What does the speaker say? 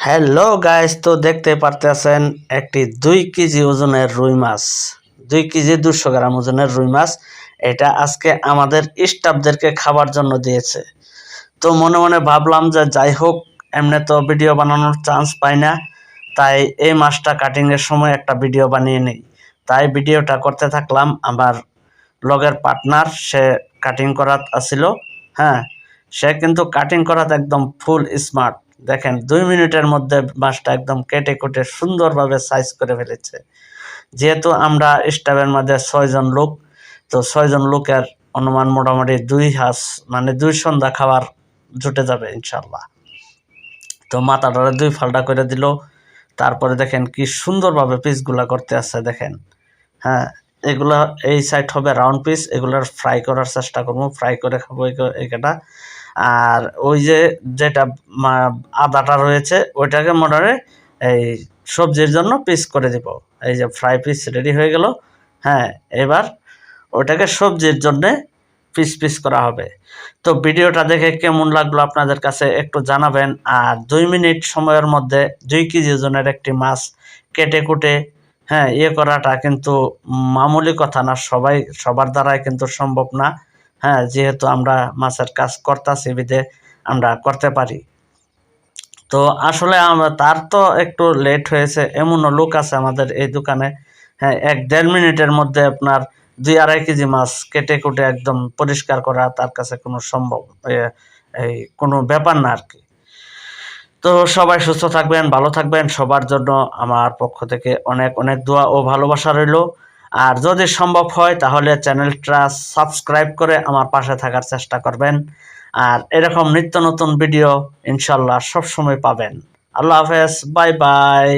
Hello guys, তো দেখতে পারতেছেন একটি 2 কেজি ওজনের রুই মাছ। 2 কেজি 200 গ্রাম ওজনের রুই মাছ। এটা আজকে আমাদের স্টাফদেরকে খাবার জন্য দিয়েছে। তো মনে মনে ভাবলাম যে যাই হোক, এমনি তো ভিডিও বানানোর চান্স পাই না, তাই এই মাছটা কাটিংয়ের সময় একটা ভিডিও বানিয়ে নিই। তাই ভিডিওটা করতে থাকলাম। আমার লগের পার্টনার সে কাটিং করাত আসিল। হ্যাঁ, সে কিন্তু কাটিং করাত একদম ফুল স্মার্ট। দেখেন 2 মিনিটের মধ্যে মাছটা একদম কেটে কুটে সুন্দরভাবে সাইজ করে ফেলেছে। যেহেতু আমরা স্টাফের মধ্যে 6 জন লোক, তো 6 জন লোকের অনুমান মোটামুটি 2 হাঁস মানে 2 সন্ধ্যা খাবার জুটে যাবে ইনশাল্লাহ। তো মাথাটারে 2 ফাল্টা করে দিল। তারপরে দেখেন কি সুন্দরভাবে পিসগুলা করতে আসছে দেখেন। হ্যাঁ, এগুলা এই সাইড হবে রাউন্ড পিস, এগুলার ফ্রাই করার চেষ্টা করবো, ফ্রাই করে খাবো এটা। আর ওই যে যেটা আদাটা রয়েছে ওইটাকে মোটামুটি এই সবজির জন্য পিস করে দিব। এই যে ফ্রাই পিস রেডি হয়ে গেল। হ্যাঁ, এবার ওইটাকে সবজির জন্যে পিস পিস করা হবে। তো ভিডিওটা দেখে কেমন লাগলো আপনাদের কাছে একটু জানাবেন। আর 2 মিনিট সময়ের মধ্যে 2 কেজি ওজনের একটি মাছ কেটে কুটে হ্যাঁ করাটা কিন্তু মামুলি কথা না, সবার দ্বারাই কিন্তু সম্ভব না। হ্যাঁ, যেহেতু আমরা মাছের কাজ করতেছি বিধে আমরা করতে পারি। তো আসলে তার তো একটু লেট হয়েছে, এমনও লোক আছে আমাদের এই দোকানে। হ্যাঁ, 1-1.5 মিনিটের মধ্যে আপনার 2-2.5 কেজি মাছ কেটে কুটে একদম পরিষ্কার করা তার কাছে কোনো সম্ভব এই কোনো ব্যাপার না আর কি। তো সবাই সুস্থ থাকবেন, ভালো থাকবেন। সবার জন্য আমার পক্ষ থেকে অনেক অনেক দোয়া ও ভালোবাসা রইল। আর যদি সম্ভব হয় তাহলে চ্যানেলটা সাবস্ক্রাইব করে আমার পাশে থাকার চেষ্টা করবেন। আর এরকম নিত্য নতুন ভিডিও ইনশাল্লাহ সবসময় পাবেন। আল্লাহ হাফেজ, বাই বাই।